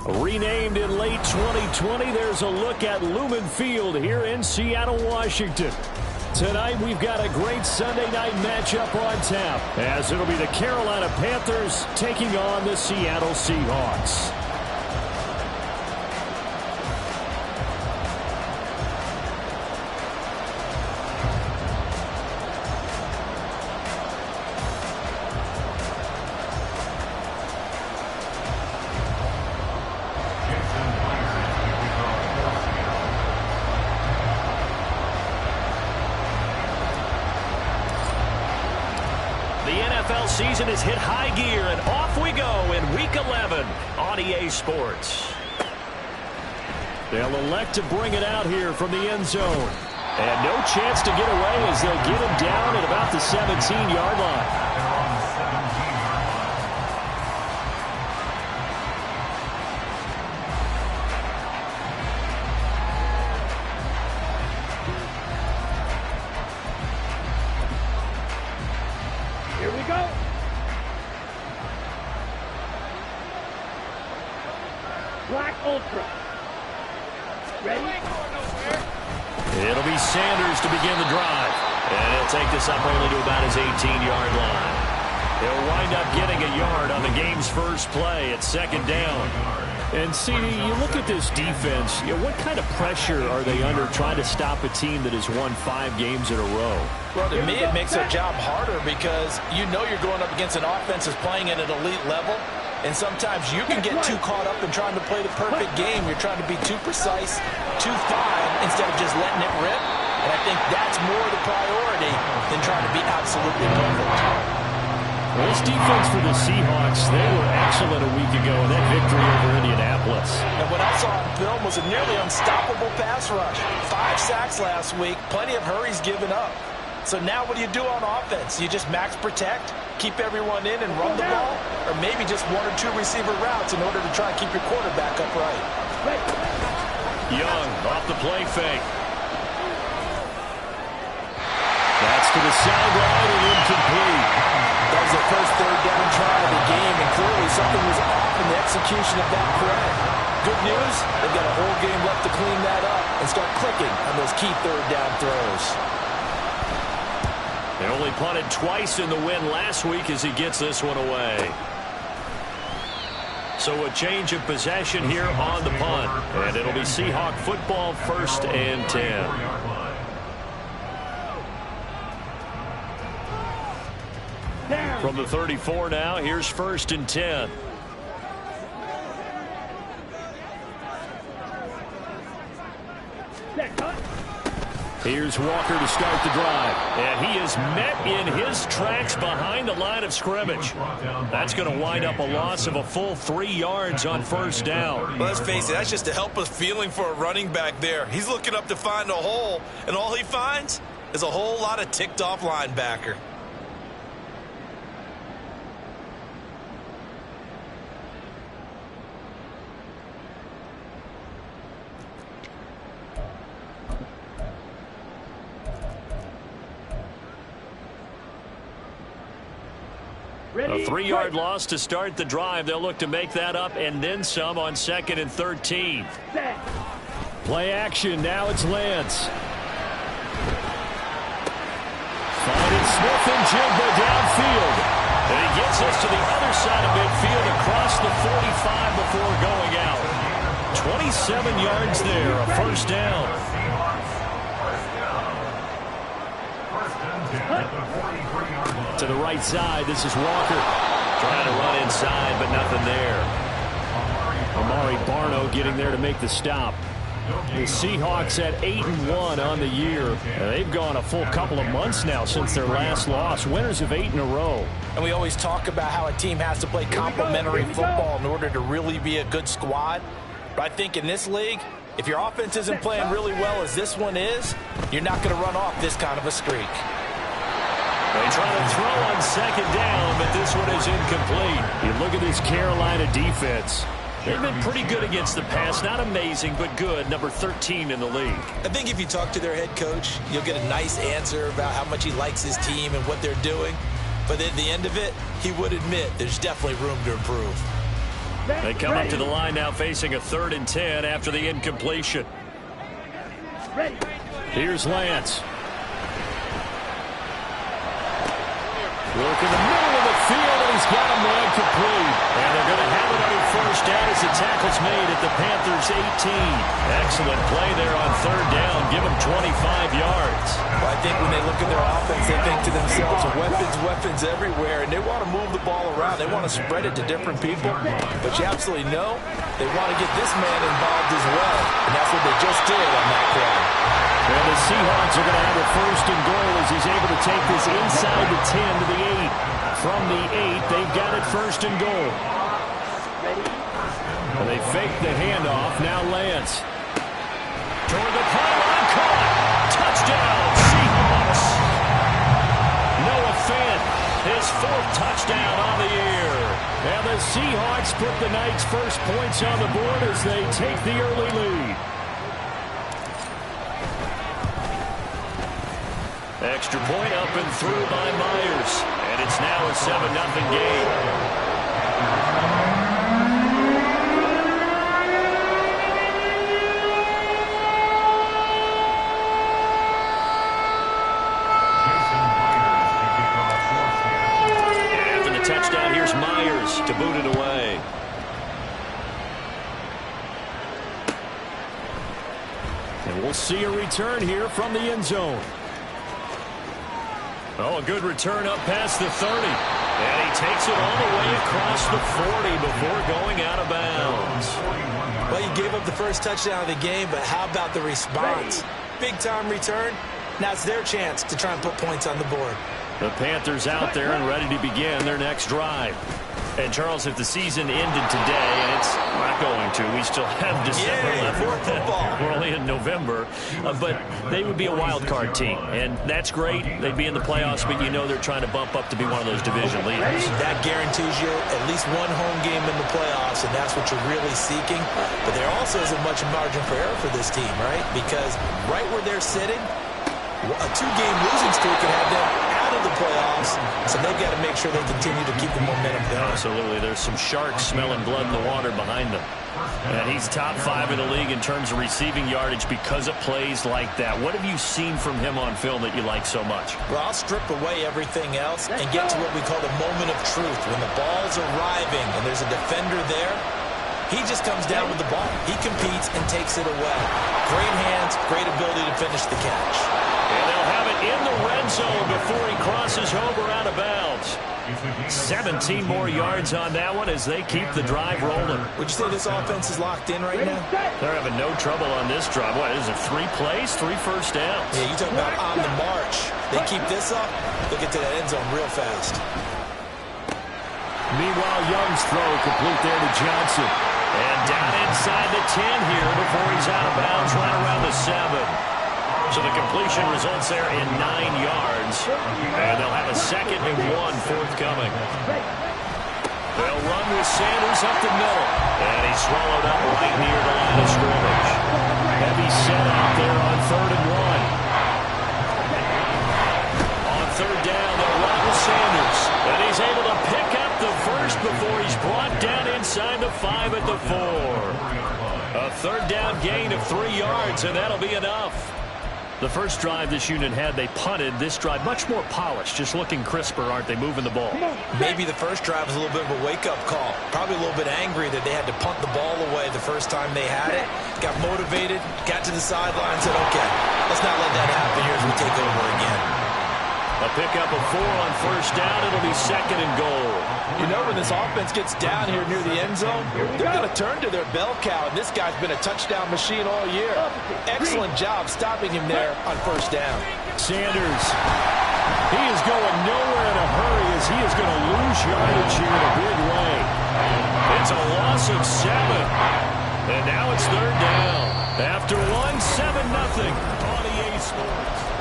Renamed in late 2020, there's a look at Lumen Field here in Seattle, Washington. Tonight, we've got a great Sunday night matchup on tap, as it'll be the Carolina Panthers taking on the Seattle Seahawks. Season has hit high gear, and off we go in Week 11 on EA Sports. They'll elect to bring it out here from the end zone. And no chance to get away as they'll get him down at about the 17-yard line. It'll be Sanders to begin the drive. And he'll take this up only to about his 18-yard line. He'll wind up getting a yard on the game's first play at second down. And, CD, you look at this defense, what kind of pressure are they under trying to stop a team that has won 5 games in a row? Well, to me, it makes their job harder because you know you're going up against an offense that's playing at an elite level. And sometimes you can get too caught up in trying to play the perfect game. You're trying to be too precise, too fine, instead of just letting it rip. And I think that's more the priority than trying to be absolutely perfect. Well, this defense for the Seahawks, they were excellent a week ago in that victory over Indianapolis. And what I saw on film was a nearly unstoppable pass rush. 5 sacks last week, plenty of hurries given up. So now what do you do on offense? You just max protect, keep everyone in and run the ball, or maybe just 1 or 2 receiver routes in order to try and keep your quarterback upright. Young off the play fake. That's to the sideline and incomplete. That was the first third down try of the game, and clearly something was off in the execution of that play. Good news, they've got a whole game left to clean that up and start clicking on those key third down throws. They only punted twice in the win last week as he gets this one away. So a change of possession here on the punt. And it'll be Seahawk football, 1st and 10. From the 34 now, here's 1st and 10. Here's Walker to start the drive. And he is met in his tracks behind the line of scrimmage. That's going to wind up a loss of a full 3 yards on 1st down. Well, let's face it, that's just a helpless feeling for a running back there. He's looking up to find a hole, and all he finds is a whole lot of ticked-off linebacker. A 3-yard loss to start the drive. They'll look to make that up and then some on 2nd and 13. Play action. Now it's Lance. Finding Smith and Jigba downfield. And he gets us to the other side of midfield across the 45 before going out. 27 yards there, a 1st down. To the right side, this is Walker. Trying to run inside, but nothing there. Amari Barno getting there to make the stop. The Seahawks at 8-1 on the year. They've gone a full couple of months now since their last loss. Winners of 8 in a row. And we always talk about how a team has to play complementary football in order to really be a good squad. But I think in this league, if your offense isn't playing really well as this one is, you're not going to run off this kind of a streak. They try to throw on 2nd down, but this one is incomplete. You look at this Carolina defense. They've been pretty good against the pass. Not amazing, but good. Number 13 in the league. I think if you talk to their head coach, you'll get a nice answer about how much he likes his team and what they're doing. But at the end of it, he would admit there's definitely room to improve. They come up to the line now facing a 3rd and 10 after the incompletion. Here's Lance. Look in the middle of the field, and he's got a man complete. And they're going to have it on 1st down as the tackle's made at the Panthers' 18. Excellent play there on 3rd down. Give them 25 yards. Well, I think when they look at their offense, they think to themselves, weapons everywhere, and they want to move the ball around. They want to spread it to different people. But you absolutely know they want to get this man involved as well. And that's what they just did on that play. And the Seahawks are going to have a 1st and goal as he's able to take this inside the 10 to the 8. From the 8, they've got it 1st and goal. And they fake the handoff. Now Lance. Toward the pylon, caught. Touchdown, Seahawks. Noah Fant, his 4th touchdown on the year. And the Seahawks put the Knights' first points on the board as they take the early lead. Extra point up and through by Myers. And it's now a 7-0 game. After the touchdown, here's Myers to boot it away. And we'll see a return here from the end zone. Oh, a good return up past the 30. And he takes it all the way across the 40 before going out of bounds. Well, you gave up the first touchdown of the game, but how about the response? Big-time return. Now it's their chance to try and put points on the board. The Panthers out there and ready to begin their next drive. And, Charles, if the season ended today, and it's not going to, we still have December left. We're only in November. But they would be a wild card team, and that's great. They'd be in the playoffs, but you know they're trying to bump up to be one of those division leaders. That guarantees you at least one home game in the playoffs, and that's what you're really seeking. But there also isn't much margin for error for this team, right? Because right where they're sitting, a 2-game losing streak could have them out of the playoffs, so they've got to make sure they continue to keep the momentum going. Absolutely. There's some sharks smelling blood in the water behind them. And he's top 5 in the league in terms of receiving yardage because of plays like that. What have you seen from him on film that you like so much? Well, I'll strip away everything else and get to what we call the moment of truth. When the ball's arriving and there's a defender there, he just comes down with the ball. He competes and takes it away. Great hands, great ability to finish the catch. And they'll have it in the red zone before he crosses over out of bounds. 17 more yards on that one as they keep the drive rolling. Would you say this offense is locked in right now? They're having no trouble on this drive. What, is it 3 plays, 3 first downs? Yeah, you talk about on the march. They keep this up, they'll get to that end zone real fast. Meanwhile, Young's throw complete there to Johnson. And down inside the 10 here before he's out of bounds right around the 7. So the completion results there in 9 yards. And they'll have a 2nd and 1 forthcoming. They'll run with Sanders up the middle. And he's swallowed up right near the line of scrimmage. Heavy set out there on 3rd and 1. On 3rd down, they'll run with Sanders. And he's able to pick up the first before he's brought down inside the 5 at the 4. A 3rd down gain of 3 yards, and that'll be enough. The first drive this unit had, they punted. This drive, much more polished, just looking crisper, aren't they, moving the ball? Maybe the first drive was a little bit of a wake-up call. Probably a little bit angry that they had to punt the ball away the first time they had it. Got motivated, got to the sideline, said, okay, let's not let that happen here as we take over again. A pickup of 4 on first down. It'll be 2nd and goal. You know, when this offense gets down here near the end zone, they're going to turn to their bell cow, and this guy's been a touchdown machine all year. Excellent job stopping him there on first down. Sanders, he is going nowhere in a hurry as he is going to lose yardage here in a big way. It's a loss of 7. And now it's 3rd down. After 1, 7-0 on EA Sports.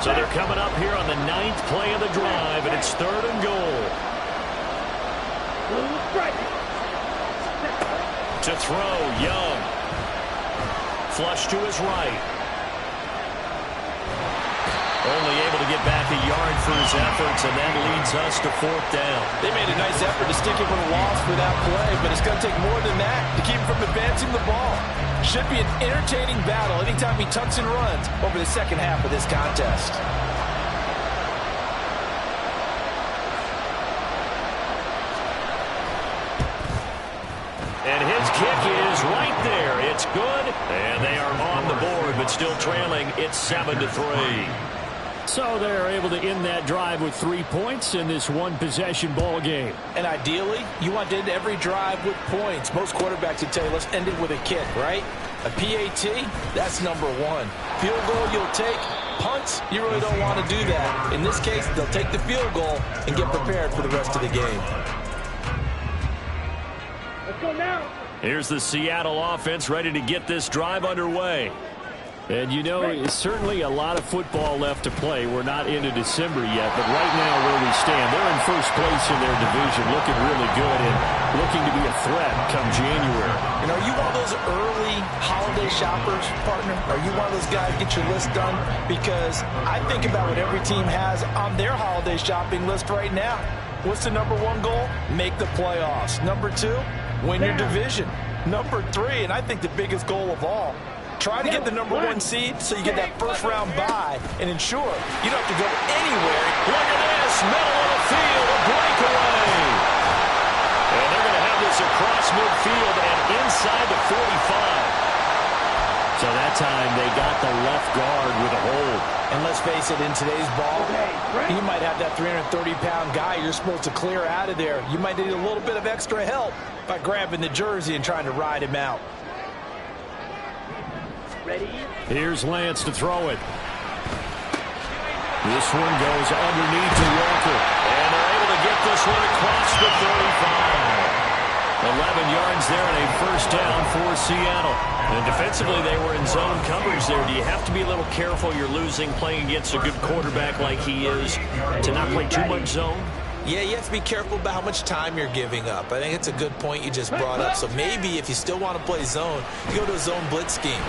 So they're coming up here on the 9th play of the drive, and it's 3rd and goal. To throw, Young. Flush to his right. Only able to get back a yard for his efforts, and that leads us to 4th down. They made a nice effort to stick him with a loss for that play, but it's going to take more than that to keep him from advancing the ball. Should be an entertaining battle anytime he tucks and runs over the second half of this contest. And his kick is right there. It's good, and they are on the board, but still trailing. It's 7-3. So they're able to end that drive with 3 points in this one-possession ball game. And ideally, you want to end every drive with points. Most quarterbacks would tell you, let's end it with a kick, right? A PAT, that's number 1. Field goal you'll take. Punts, you really don't want to do that. In this case, they'll take the field goal and get prepared for the rest of the game. Let's go now. Here's the Seattle offense ready to get this drive underway. And, you know, it's certainly a lot of football left to play. We're not into December yet, but right now where we stand, they're in first place in their division, looking really good and looking to be a threat come January. And are you one of those early holiday shoppers, partner? Are you one of those guys get your list done? Because I think about what every team has on their holiday shopping list right now. What's the number 1 goal? Make the playoffs. Number 2, win your division. Number 3, and I think the biggest goal of all, try to get the number 1 seed so you get that first-round bye and ensure you don't have to go anywhere. Look at this, middle of the field, a breakaway. And they're going to have this across midfield and inside the 45. So that time they got the left guard with a hold. And let's face it, in today's ball, you might have that 330-pound guy you're supposed to clear out of there. You might need a little bit of extra help by grabbing the jersey and trying to ride him out. Ready? Here's Lance to throw it. This one goes underneath to Walker. And they're able to get this one across the 35. 11 yards there and a first down for Seattle. And defensively, they were in zone coverage there. Do you have to be a little careful? You're losing playing against a good quarterback like he is to not play too much zone? Yeah, you have to be careful about how much time you're giving up. I think it's a good point you just brought up. So maybe if you still want to play zone, you go to a zone blitz scheme.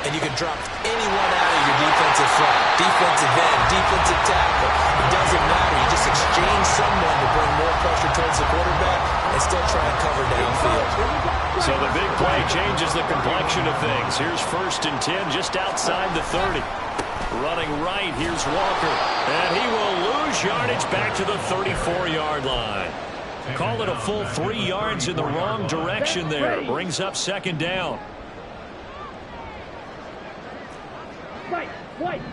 And you can drop anyone out of your defensive front, defensive end, defensive tackle. It doesn't matter. You just exchange someone to bring more pressure towards the quarterback and still try and cover downfield. So the big play changes the complexion of things. Here's 1st and 10 just outside the 30. Running right, here's Walker. And he will lose yardage back to the 34-yard line. Call it a full 3 yards in the wrong direction there. Brings up 2nd down. White.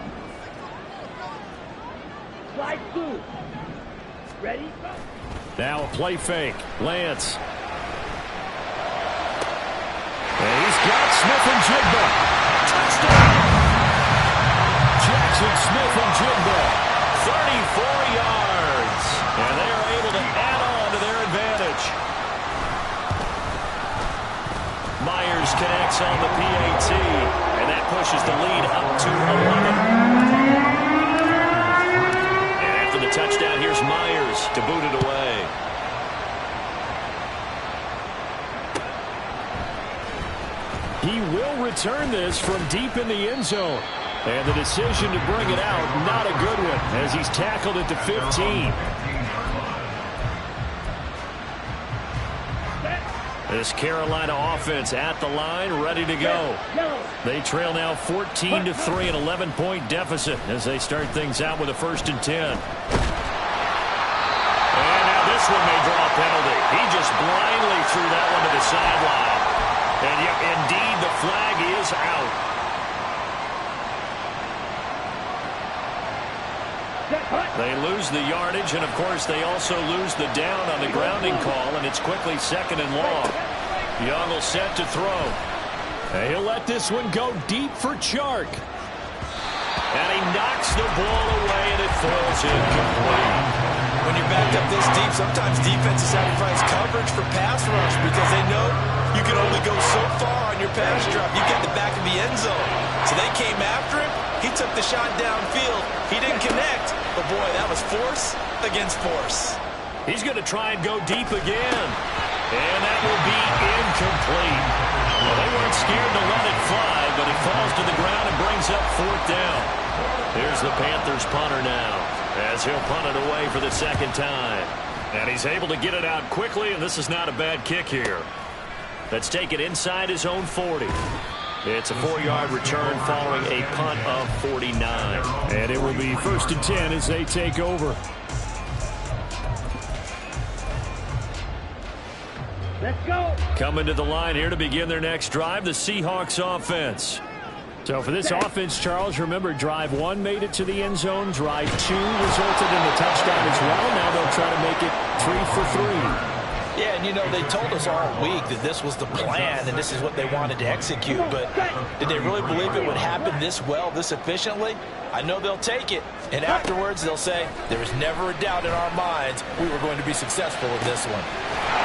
Slide through. Ready? Now a play fake. Lance. And he's got Smith-Njigba. Touchdown! Jackson Smith-Njigba. 34 yards. And they are able to add on to their advantage. Myers connects on the PAT. And that pushes the lead up to 11. And after the touchdown, here's Myers to boot it away. He will return this from deep in the end zone. And the decision to bring it out, not a good one, as he's tackled at the 15. This Carolina offense at the line, ready to go. They trail now 14-3, an 11-point deficit as they start things out with a 1st and 10. And now this one may draw a penalty. He just blindly threw that one to the sideline. And yet, indeed, the flag is out. They lose the yardage, and, of course, they also lose the down on the grounding call, and it's quickly 2nd and long. Young will set to throw. And he'll let this one go deep for Chark. And he knocks the ball away, and it falls incomplete. When you're backed up this deep, sometimes defenses sacrifice coverage for pass rush because they know you can only go so far on your pass drop. You get the back of the end zone. So they came after him. He took the shot downfield. He didn't connect. But, boy, that was force against force. He's going to try and go deep again. And that will be Incomplete. Well, they weren't scared to let it fly, but it falls to the ground and brings up 4th down. Here's the Panthers punter now, as he'll punt it away for the 2nd time. And he's able to get it out quickly, and this is not a bad kick here. Let's take it inside his own 40. It's a 4-yard return following a punt of 49. And it will be 1st and 10 as they take over. Let's go. Coming to the line here to begin their next drive, the Seahawks offense. So for this offense, Charles, remember, drive 1 made it to the end zone. Drive 2 resulted in the touchdown as well. Now they'll try to make it 3 for 3. Yeah, and you know, they told us all week that this was the plan and this is what they wanted to execute, but did they really believe it would happen this well, this efficiently? I know they'll take it, and afterwards they'll say, there was never a doubt in our minds we were going to be successful in this one.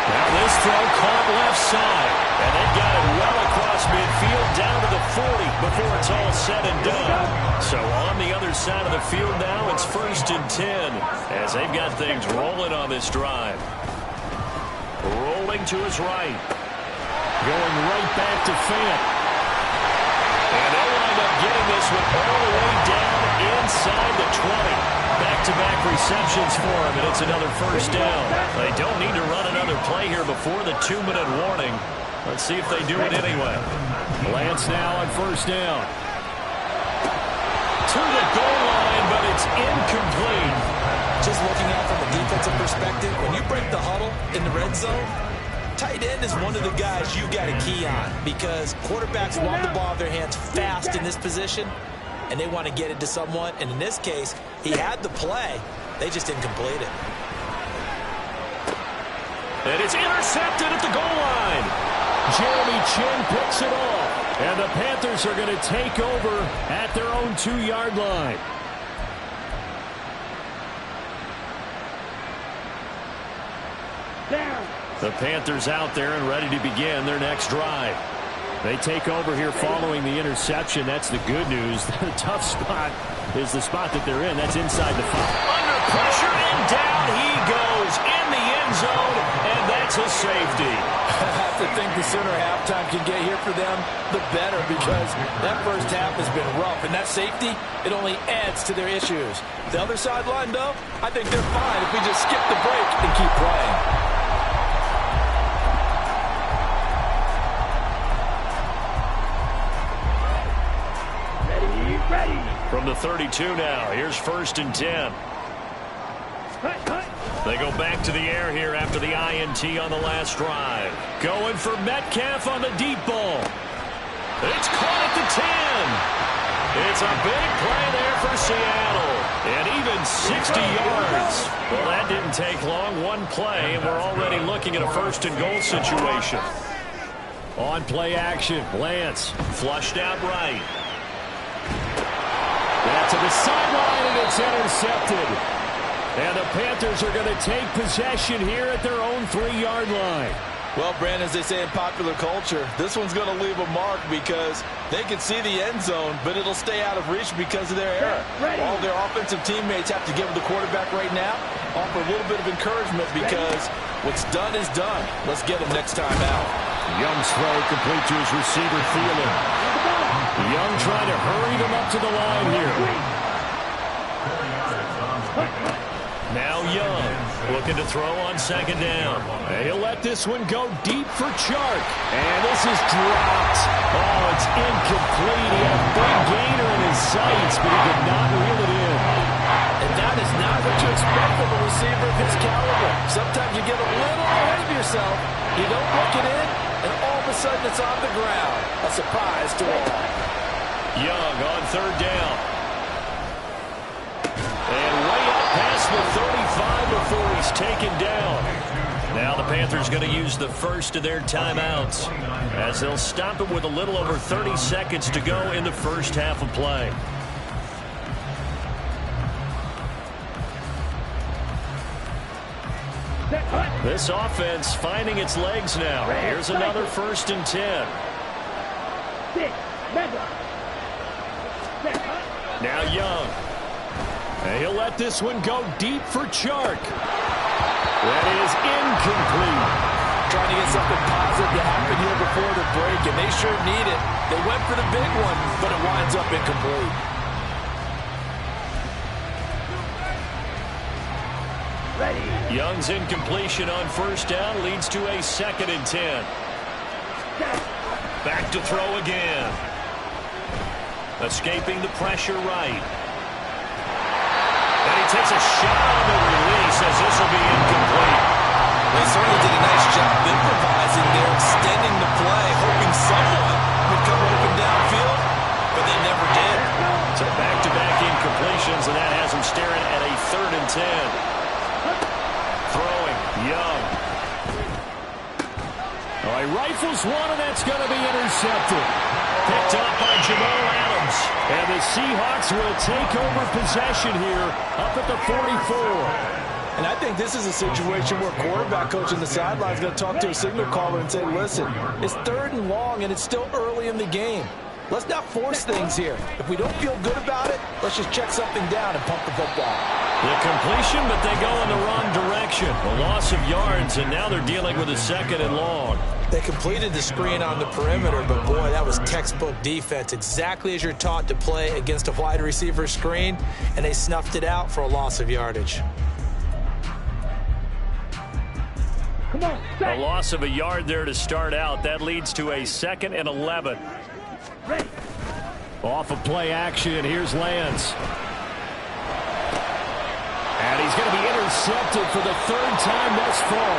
Now this throw caught left side, and they got it well across midfield down to the 40 before it's all said and done. So on the other side of the field now, it's 1st and 10 as they've got things rolling on this drive. Rolling to his right. Going right back to Fant. And they'll wind up getting this one all the way down inside the 20. Back-to-back receptions for him, and it's another 1st down. They don't need to run another play here before the 2-minute warning. Let's see if they do it anyway. Lance now on 1st down. To the goal line, but it's incomplete. Just looking at it from a defensive perspective, when you break the huddle in the red zone, tight end is one of the guys you've got to key on because quarterbacks want the ball in their hands fast in this position, and they want to get it to someone. And in this case, he had the play. They just didn't complete it. And it's intercepted at the goal line. Jeremy Chin picks it off. And the Panthers are going to take over at their own 2-yard line. Down. The Panthers out there and ready to begin their next drive. They take over here following the interception. That's the good news. The tough spot is the spot that they're in. That's inside the 5. Under pressure, and down he goes in the end zone, and that's a safety. I have to think the sooner halftime can get here for them, the better, because that first half has been rough, and that safety, it only adds to their issues. The other sideline, though, I think they're fine if we just skip the break and keep playing. Ready. From the 32 now, here's 1st and 10. They go back to the air here after the INT on the last drive. Going for Metcalf on the deep ball. It's caught at the 10. It's a big play there for Seattle. And even 60 yards. Well, that didn't take long. One play, and we're already looking at a 1st and goal situation. On play action, Lance Flushed out right. back to the sideline, and it's intercepted. And the Panthers are going to take possession here at their own 3-yard line. Well, Brandon, as they say in popular culture, this one's going to leave a mark because they can see the end zone, but it'll stay out of reach because of their error. All their offensive teammates have to give the quarterback right now, offer a little bit of encouragement because what's done is done. Let's get him next time out. Young's throw complete to his receiver, Thielen. Young trying to hurry them up to the line here. Now Young looking to throw on 2nd down. He'll let this one go deep for Chark. And this is dropped. Oh, it's incomplete. He had a big gainer in his sights, but he could not reel it in. And that is not what you expect from a receiver of his caliber. Sometimes you get a little ahead of yourself. You don't look it in, and all of a sudden it's on the ground. A surprise to all. Young on 3rd down. And way up past the 35 before he's taken down. Now the Panthers going to use the first of their timeouts as they'll stop it with a little over 30 seconds to go in the first half of play. This offense finding its legs now. Here's another 1st and 10. Now Young. And he'll let this one go deep for Chark. That is incomplete. trying to get something positive to happen here before the break, and they sure need it. They went for the big one, but it winds up incomplete. Young's incompletion on first down leads to a 2nd and 10. Back to throw again. Escaping the pressure right. And he takes a shot on the release as this will be incomplete. They certainly did a nice job improvising there, extending the play, hoping someone would come open downfield, but they never did. So back-to-back incompletions, and that has him staring at a 3rd and 10. Throwing, Young. Oh, he rifles one, and that's going to be intercepted. Picked up by Jamal Adams. And the Seahawks will take over possession here up at the 44. And I think this is a situation where quarterback coach on the sideline is going to talk to a signal caller and say, listen, it's 3rd and long, and it's still early in the game. Let's not force things here. If we don't feel good about it, let's just check something down and pump the football. The completion, but they go in the wrong direction. A loss of yards, and now they're dealing with a 2nd and long. They completed the screen on the perimeter, but boy, that was textbook defense. Exactly as you're taught to play against a wide receiver screen, and they snuffed it out for a loss of yardage. Come on, A loss of a yard there to start out. That leads to a 2nd and 11. ready. Off of play action, here's Lance. And he's going to be intercepted for the 3rd time thus far.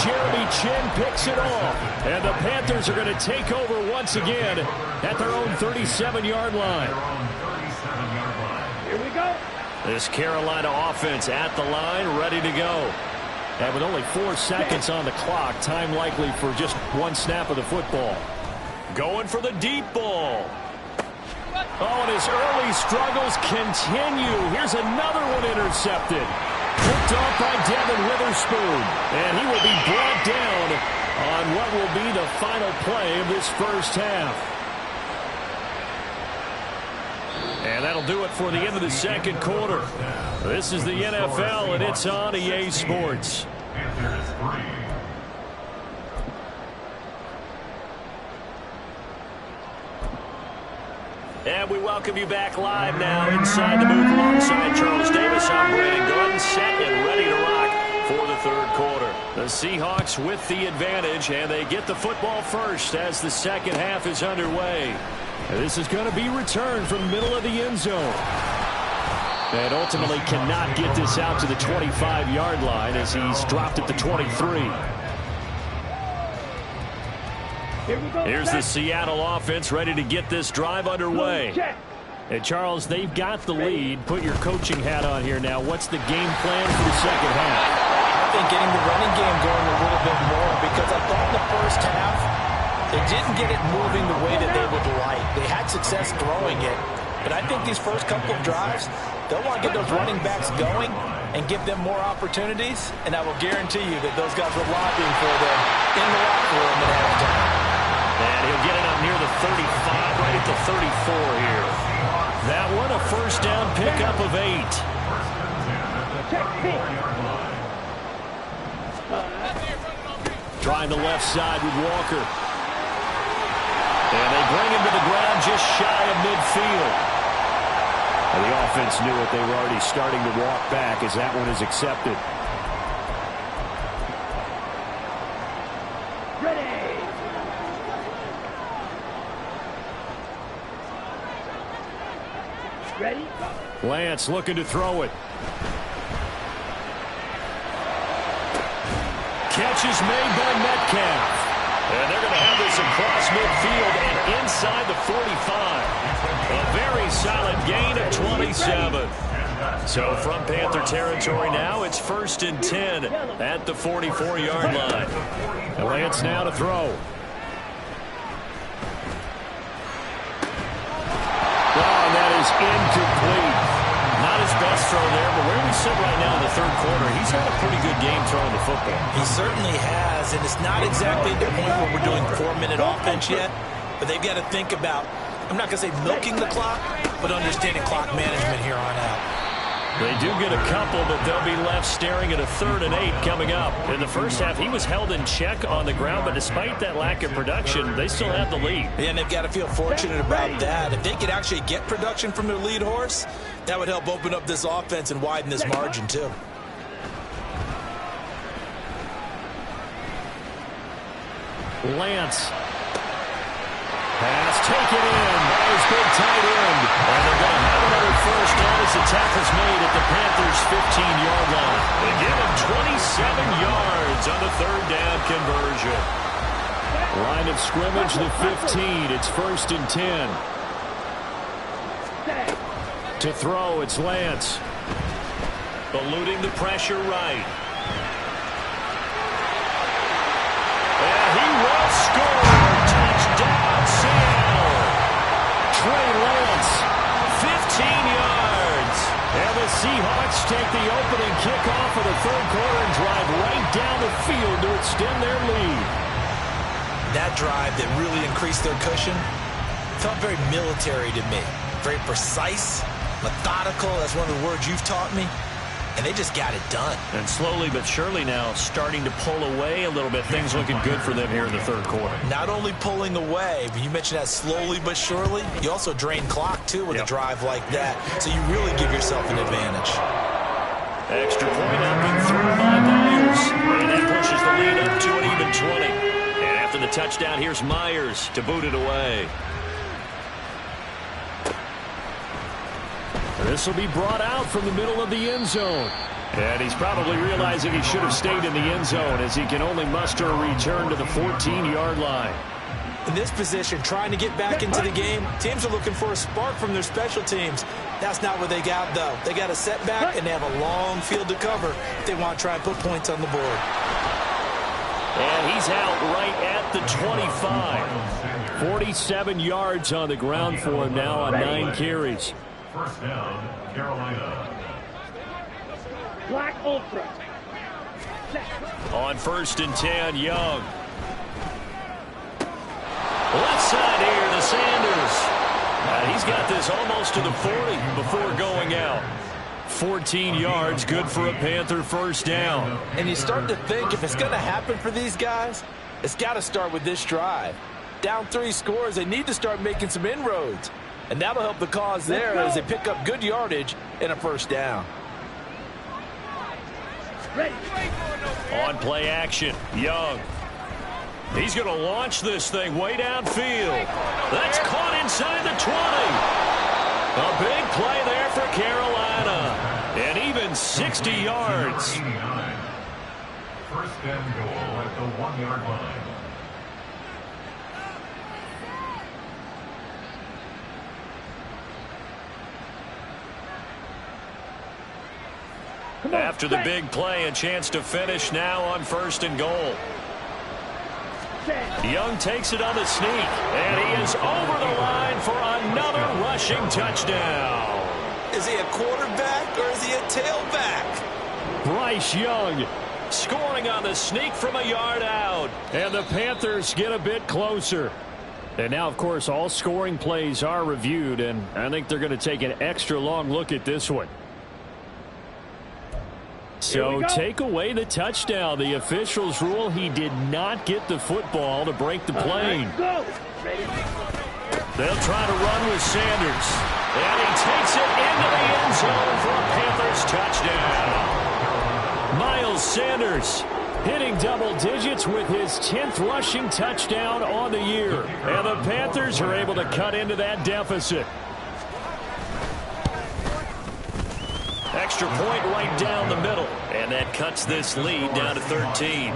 Jeremy Chin picks it off. And the Panthers are going to take over once again at their own 37-yard line. Here we go. This Carolina offense at the line, ready to go. And with only 4 seconds on the clock, time likely for just one snap of the football. Going for the deep ball. Oh, and his early struggles continue. Here's another one intercepted. Picked off by Devin Witherspoon. And he will be brought down on what will be the final play of this first half. And that'll do it for the end of the 2nd quarter. This is the NFL, and it's on EA Sports. And we welcome you back live now inside the booth alongside Charles Davis. I'm Brandon Gordon, set and ready to rock for the 3rd quarter. The Seahawks with the advantage, and they get the football first as the 2nd half is underway. And this is going to be returned from the middle of the end zone. And ultimately cannot get this out to the 25-yard line as he's dropped at the 23. Here we go. Here's the Seattle offense ready to get this drive underway. And Charles, they've got the lead. Put your coaching hat on here now. What's the game plan for the 2nd half? I think getting the running game going a little bit more, because I thought in the first half they didn't get it moving the way that they would like. They had success throwing it, but I think these first couple of drives, they'll want to get those running backs going and give them more opportunities, and I will guarantee you that those guys were lobbying for them in the locker room at halftime. And he'll get it up near the 35, right at the 34 here. That one, a first down pickup of 8. Trying the left side with Walker. And they bring him to the ground just shy of midfield. And the offense knew it. They were already starting to walk back as that one is accepted. Ready? Lance looking to throw it. Catch is made by Metcalf. And they're going to have this across midfield and inside the 45. A very solid gain of 27. So from Panther territory now, it's 1st and 10 at the 44-yard line. And Lance now to throw. Oh, that is incomplete. Not his best throw there, but where we sit right now in the 3rd quarter, he's had a pretty good game throwing the football. He certainly has, and it's not exactly the point where we're doing 4-minute offense yet, but they've got to think about, I'm not going to say milking the clock, but understanding clock management here on out. They do get a couple, but they'll be left staring at a 3rd and 8 coming up. In the first half, he was held in check on the ground, but despite that lack of production, they still have the lead. Yeah, and they've got to feel fortunate about that. If they could actually get production from their lead horse, that would help open up this offense and widen this margin too. Lance. Pass taken in by his big tight end. And they're going to have another first down as the tackle's made at the Panthers' 15-yard line. They give him 27 yards on the 3rd down conversion. Line of scrimmage, the 15. It's 1st and 10. To throw, it's Lance. Eluding the pressure right. And he will score. Touchdown, Seattle. Trey Lance, 15 yards. And the Seahawks take the opening kickoff of the 3rd quarter and drive right down the field to extend their lead. That drive that really increased their cushion felt very military to me. Very precise, methodical. That's one of the words you've taught me. And they just got it done. And slowly but surely now starting to pull away a little bit. Things looking good for them here in the 3rd quarter. Not only pulling away, but you mentioned that slowly but surely. You also drain clock, too, with a drive like that. So you really give yourself an advantage. Extra point up and through by Myers. And that pushes the lead up to an even 20. And after the touchdown, here's Myers to boot it away. This will be brought out from the middle of the end zone. And he's probably realizing he should have stayed in the end zone as he can only muster a return to the 14-yard line. In this position, trying to get back into the game, teams are looking for a spark from their special teams. That's not what they got, though. They got a setback, and they have a long field to cover if they want to try and put points on the board. And he's out right at the 25. 47 yards on the ground for him now on 9 carries. 1st down, Carolina. Black ultra. On 1st and 10, Young. Left side here to Sanders. He's got this almost to the 40 before going out. 14 yards, good for a Panther 1st down. And you start to think if it's going to happen for these guys, it's got to start with this drive. Down 3 scores, they need to start making some inroads. And that'll help the cause there as they pick up good yardage in a 1st down. Ready. On play action, Young. He's going to launch this thing way downfield. That's caught inside the 20. A big play there for Carolina. And even 60 yards. 1st and goal at the 1-yard line. After the big play, a chance to finish now on 1st and goal. Young takes it on the sneak, and he is over the line for another rushing touchdown. Is he a quarterback or is he a tailback? Bryce Young scoring on the sneak from a yard out. And the Panthers get a bit closer. And now, of course, all scoring plays are reviewed, and I think they're going to take an extra long look at this one. So take away the touchdown. The officials rule he did not get the football to break the plane. Go. Ready. They'll try to run with Sanders. And he takes it into the end zone for a Panthers touchdown. Miles Sanders hitting double digits with his 10th rushing touchdown on the year. And the Panthers are able to cut into that deficit. Extra point right down the middle. And that cuts this lead down to 13.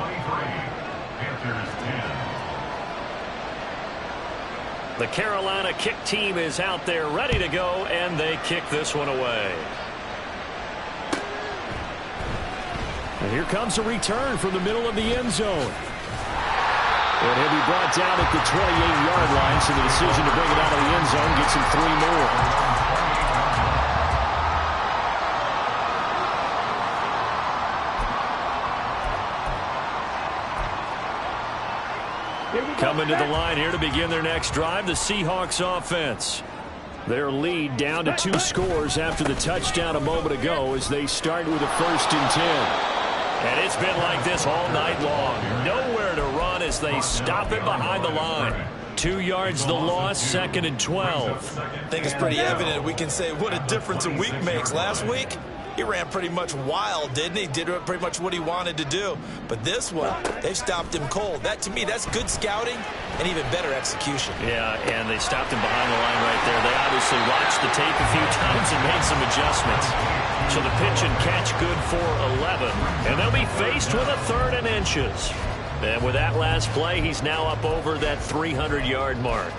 The Carolina kick team is out there ready to go, and they kick this one away. And here comes a return from the middle of the end zone. And he'll be brought down at the 28-yard line, so the decision to bring it out of the end zone gets him 3 more. Coming to the line here to begin their next drive, the Seahawks offense. Their lead down to 2 scores after the touchdown a moment ago as they start with a 1st and 10. And it's been like this all night long. Nowhere to run as they stop it behind the line. 2 yards the loss, 2nd and 12. I think it's pretty evident. We can say what a difference a week makes. Last week, he ran pretty much wild, didn't he? Did pretty much what he wanted to do. But this one, they've stopped him cold. That, to me, that's good scouting and even better execution. Yeah, and they stopped him behind the line right there. They obviously watched the tape a few times and made some adjustments. So the pitch and catch good for 11. And they'll be faced with a 3rd and inches. And with that last play, he's now up over that 300-yard mark.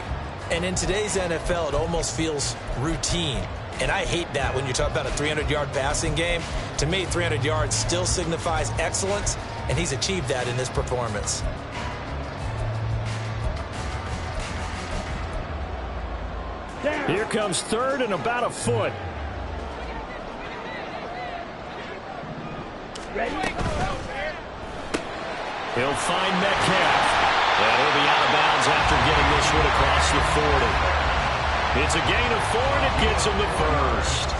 And in today's NFL, it almost feels routine. And I hate that when you talk about a 300-yard passing game. To me, 300 yards still signifies excellence, and he's achieved that in this performance. Here comes 3rd and about a foot. Ready? He'll find Metcalf. And he'll be out of bounds after getting this one across the 40. It's a gain of 4, and it gets him the 1st.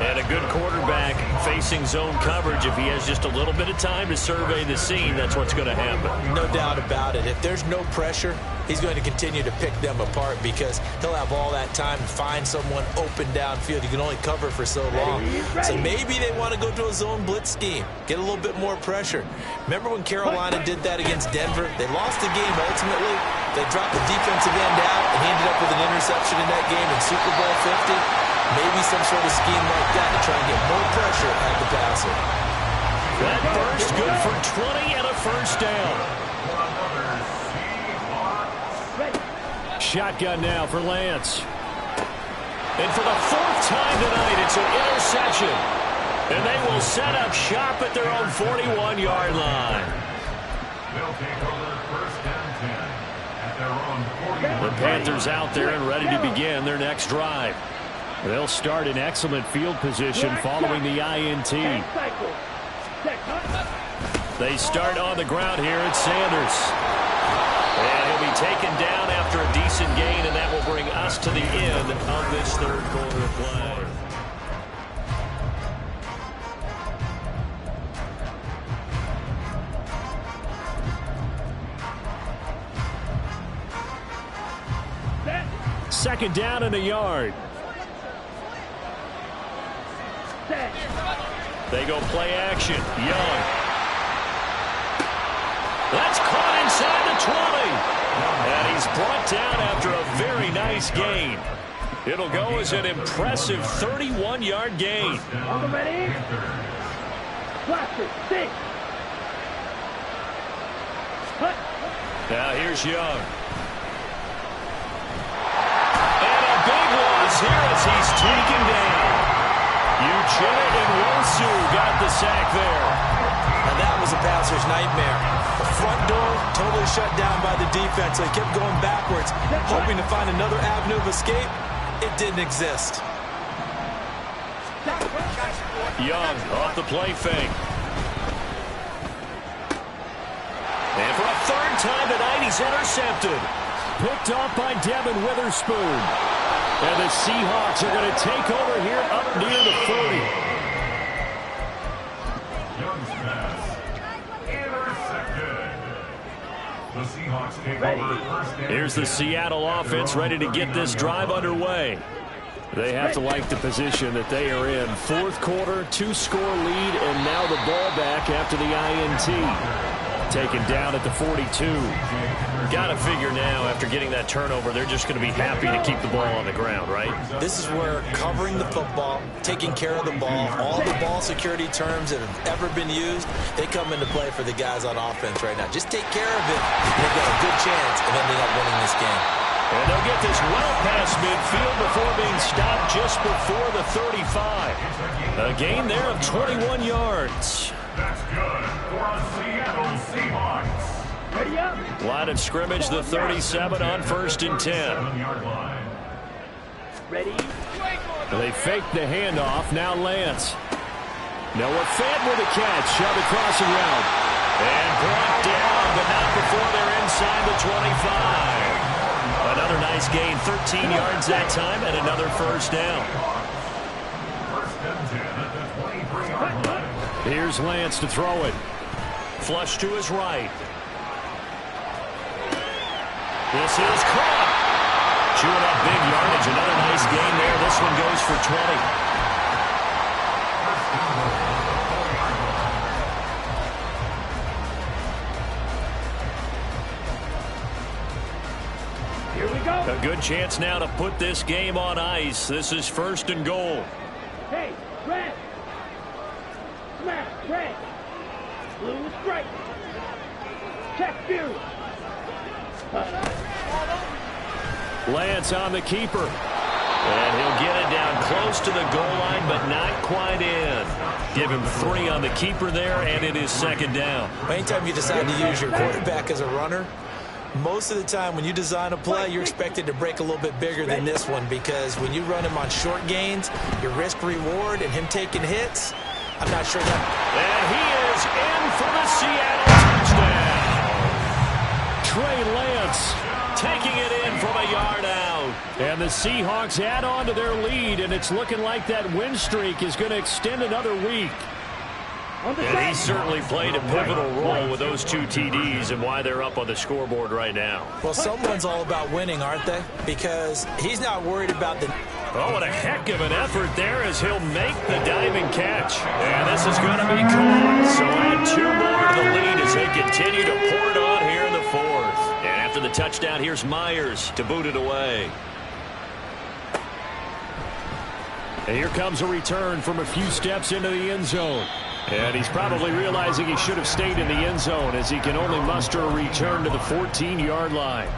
And a good quarterback facing zone coverage. If he has just a little bit of time to survey the scene, that's what's going to happen. No doubt about it. If there's no pressure, he's going to continue to pick them apart because he'll have all that time to find someone open downfield. You can only cover for so long. So maybe they want to go to a zone blitz scheme, get a little bit more pressure. Remember when Carolina did that against Denver? They lost the game ultimately. They dropped the defensive end out, and he ended up with an interception in that game in Super Bowl 50. Maybe some sort of scheme like that to try and get more pressure at the passer. That burst good for 20 and a 1st down. Shotgun now for Lance. And for the 4th time tonight, it's an interception. And they will set up shop at their own 41-yard line. They'll take over 1st and 10 at their own 40. The Panthers out there and ready to begin their next drive. They'll start in excellent field position following the INT. They start on the ground here at Sanders. And he'll be taken down after a decent gain, and that will bring us to the end of this 3rd quarter play. Second down and a yard. They go play action. Young. That's caught inside the 20. And he's brought down after a very nice gain. It'll go as an impressive 31-yard gain. On the ready? Cluster, 6. Hut. Now here's Young. And a big loss here as he's taken down. Uchenna and Wosu got the sack there. And that was a passer's nightmare. The front door totally shut down by the defense. They kept going backwards, hoping to find another avenue of escape. It didn't exist. Young off the play fake. And for a 3rd time tonight, he's intercepted. Picked off by Devin Witherspoon. And the Seahawks are going to take over here up near the 40. Young's pass. Intercepted. The Seahawks take over 1st and Here's the Seattle offense ready to get this drive underway. They have to like the position that they are in. 4th quarter, 2-score lead, and now the ball back after the INT. Taken down at the 42. Got to figure now, after getting that turnover, they're just going to be happy to keep the ball on the ground, right? This is where covering the football, taking care of the ball, all the ball security terms that have ever been used, they come into play for the guys on offense right now. Just take care of it, and they've got a good chance of ending up winning this game. And they'll get this well past midfield before being stopped just before the 35. A gain there of 21 yards. That's good for a Seattle Seahawks. Ready up. Line of scrimmage, the 37 on 1st and 10. 7-yard line. Ready? They fake the handoff. Now Lance. Noah Fant with a catch on the crossing route. And brought down, but not before they're inside the 25. Another nice gain, 13 yards that time, and another first down. First and 10 at the 23-yard line. Here's Lance to throw it. Flush to his right. This is caught. Chewing up big yardage. Another nice gain there. This one goes for 20. Here we go. A good chance now to put this game on ice. This is first and goal. Hey, red. Smash, red. Blue, strike. Check, view. Lance on the keeper. And he'll get it down close to the goal line, but not quite in. Give him 3 on the keeper there, and it is second down. Anytime you decide to use your quarterback as a runner, most of the time when you design a play, you're expected to break a little bit bigger than this one, because when you run him on short gains, your risk-reward and him taking hits, I'm not sure that... And he is in for the Seattle touchdown. Trey Lance Taking it in from a yard out. And the Seahawks add on to their lead, and it's looking like that win streak is going to extend another week. And he certainly played a pivotal role with those 2 TDs and why they're up on the scoreboard right now. Well, someone's all about winning, aren't they? Because he's not worried about the... Oh, what a heck of an effort there as he'll make the diving catch. And this is going to be caught. So add 2 more to the lead as they continue to pour it on here in the 4th. And after the touchdown, here's Myers to boot it away. And here comes a return from a few steps into the end zone. And he's probably realizing he should have stayed in the end zone as he can only muster a return to the 14-yard line.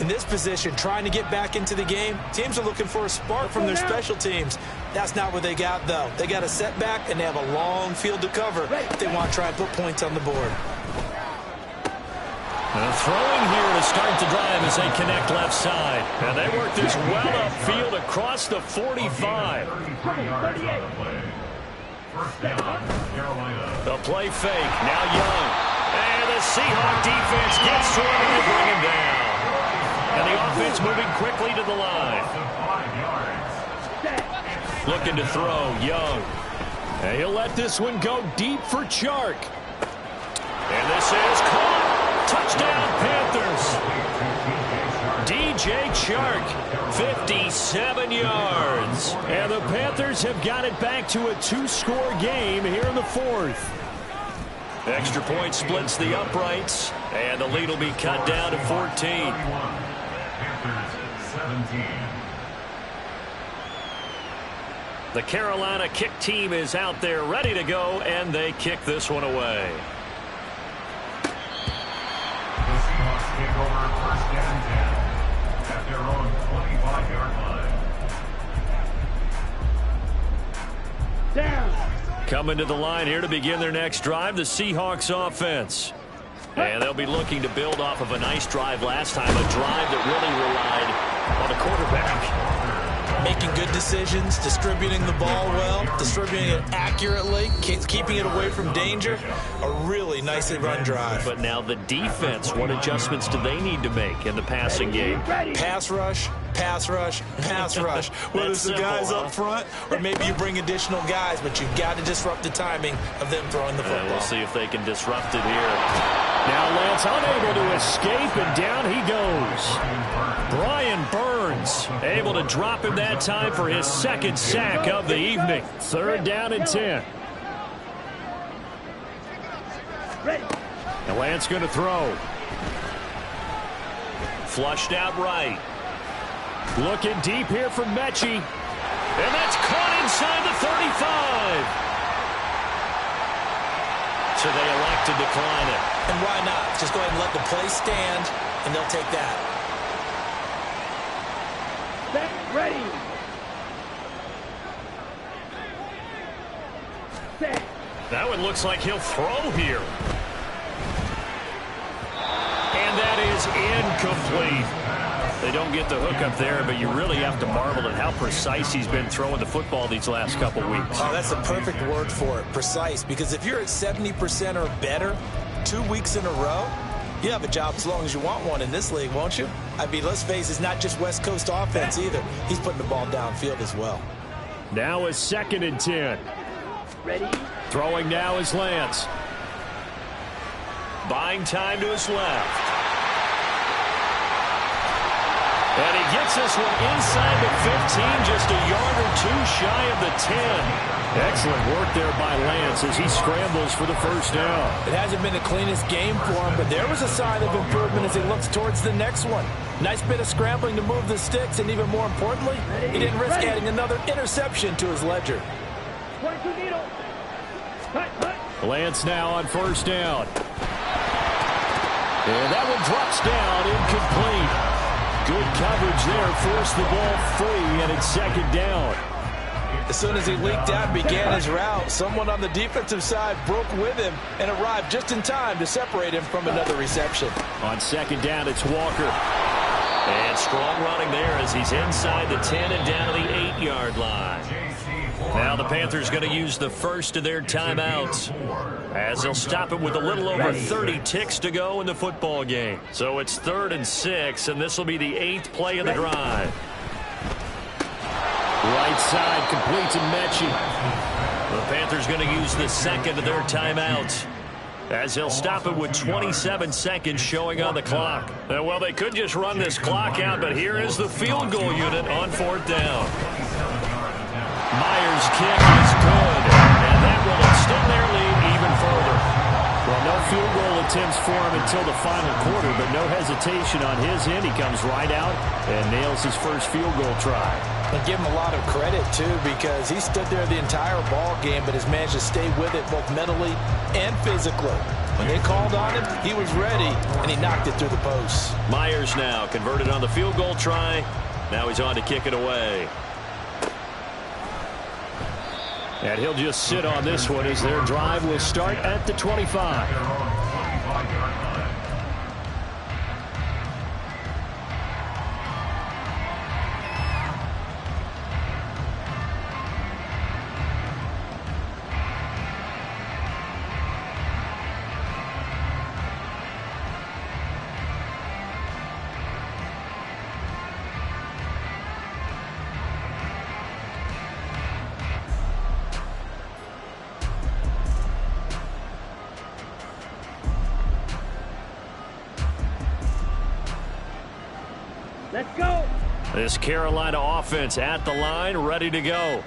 In this position, trying to get back into the game, teams are looking for a spark from their special teams. That's not what they got, though. They got a setback, and they have a long field to cover if they want to try and put points on the board. Throwing here to start the drive as they connect left side. And they work this well upfield across the 45. First down, Carolina. The play fake, now Young. And the Seahawk defense gets to him and they bring him down. And the offense moving quickly to the line. 5 yards. Looking to throw, Young. And he'll let this one go deep for Chark. And this is caught. Touchdown, Panthers. DJ Chark, 57 yards. And the Panthers have got it back to a 2-score game here in the 4th. Extra point splits the uprights, and the lead will be cut down to 14. Panthers 17. The Carolina kick team is out there ready to go, and they kick this one away. The Seahawks take over first and 10 at their own 25-yard line. Down. Coming to the line here to begin their next drive, the Seahawks offense. And they'll be looking to build off of a nice drive last time, a drive that really relied on the quarterback. Making good decisions, distributing the ball well, distributing it accurately, keeping it away from danger. A really nicely run drive. But now the defense, what adjustments do they need to make in the passing game? Pass rush, pass rush, pass rush. Whether it's the guys up front or maybe you bring additional guys, but you've got to disrupt the timing of them throwing the football. We'll see if they can disrupt it here. Now Lance unable to escape, and down he goes. Brian Burns able to drop him that time for his 2nd sack of the evening. 3rd down and 10. And Lance going to throw. Flushed out right. Looking deep here for Mechie. And that's caught inside the 35. So they elect to decline it. And why not? Just go ahead and let the play stand, and they'll take that. Set, ready. Set. That one looks like he'll throw here. And that is incomplete. They don't get the hook up there, but you really have to marvel at how precise he's been throwing the football these last couple weeks. Oh, that's the perfect word for it, precise. Because if you're at 70% or better 2 weeks in a row, You have a job as long as you want one in this league, won't you? I mean, let's face it, it's not just West Coast offense either. He's putting the ball downfield as well. Now is 2nd and 10. Ready? Throwing now is Lance. Buying time to his left. And he gets this one inside the 15, just a yard or two shy of the 10. Excellent work there by Lance as he scrambles for the first down. It hasn't been the cleanest game for him, but there was a sign of improvement as he looks towards the next one. Nice bit of scrambling to move the sticks, and even more importantly, he didn't risk adding another interception to his ledger. 22 needle. Lance now on first down. And that one drops down, incomplete. Good coverage there, forced the ball free, and it's 2nd down. As soon as he leaked out and began his route, someone on the defensive side broke with him and arrived just in time to separate him from another reception. On 2nd down, it's Walker. And strong running there as he's inside the 10 and down to the 8-yard line. Now the Panthers going to use the first of their timeouts as they'll stop it with a little over 30 ticks to go in the football game. So it's 3rd and 6, and this will be the 8th play of the drive. Right side complete to Mechie. The Panthers going to use the 2nd of their timeouts as they'll stop it with 27 seconds showing on the clock. Well, they could just run this clock out, but here is the field goal unit on 4th down. Myers' kick is good, and that will extend their lead even further. Well, no field goal attempts for him until the final quarter, but no hesitation on his end. He comes right out and nails his first field goal try. And give him a lot of credit, too, because he stood there the entire ball game, but has managed to stay with it both mentally and physically. When they called on him, he was ready, and he knocked it through the posts. Myers now converted on the field goal try. Now he's on to kick it away. And he'll just sit on this one as their drive will start at the 25. Their own 25-yard line. Let's go. This Carolina offense at the line, ready to go.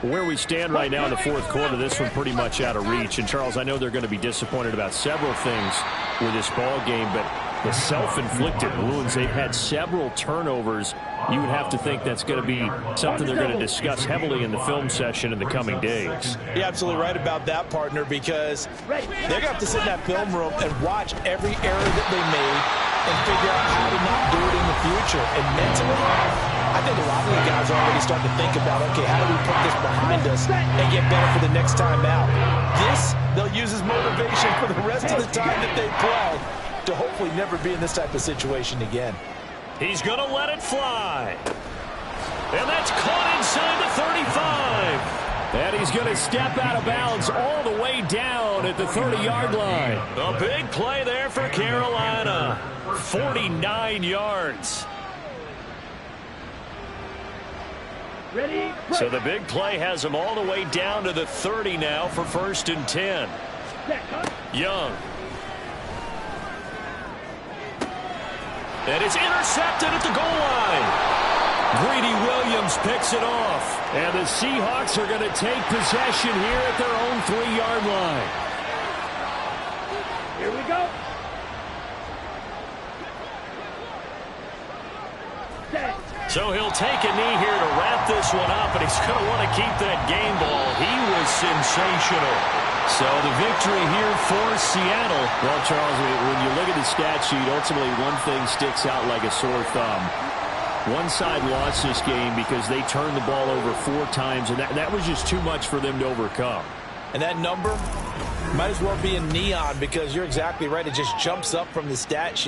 Where we stand right now in the 4th quarter, this one pretty much out of reach. And, Charles, I know they're going to be disappointed about several things with this ball game, but the self-inflicted wounds, they've had several turnovers. You would have to think that's going to be something they're going to discuss heavily in the film session in the coming days. You're absolutely right about that, partner, because they're going to have to sit in that film room and watch every error that they made and figure out how to not do it in the future. And mentally, I think a lot of the guys are already starting to think about, okay, how do we put this behind us and get better for the next time out? This, they'll use as motivation for the rest of the time that they play to hopefully never be in this type of situation again. He's going to let it fly. And that's caught inside the 35. And he's going to step out of bounds all the way down at the 30-yard line. A big play there for Carolina. 49 yards. Ready? So the big play has him all the way down to the 30 now for 1st and 10. Young. And it's intercepted at the goal line. Greedy Williams picks it off. And the Seahawks are going to take possession here at their own 3-yard line. Here we go. So he'll take a knee here to wrap this one up, and he's going to want to keep that game ball. He was sensational. So the victory here for Seattle. Well, Charles, when you look at the stat sheet, ultimately one thing sticks out like a sore thumb. One side lost this game because they turned the ball over 4 times, and that was just too much for them to overcome. And that number might as well be in neon because you're exactly right. It just jumps up from the stat sheet.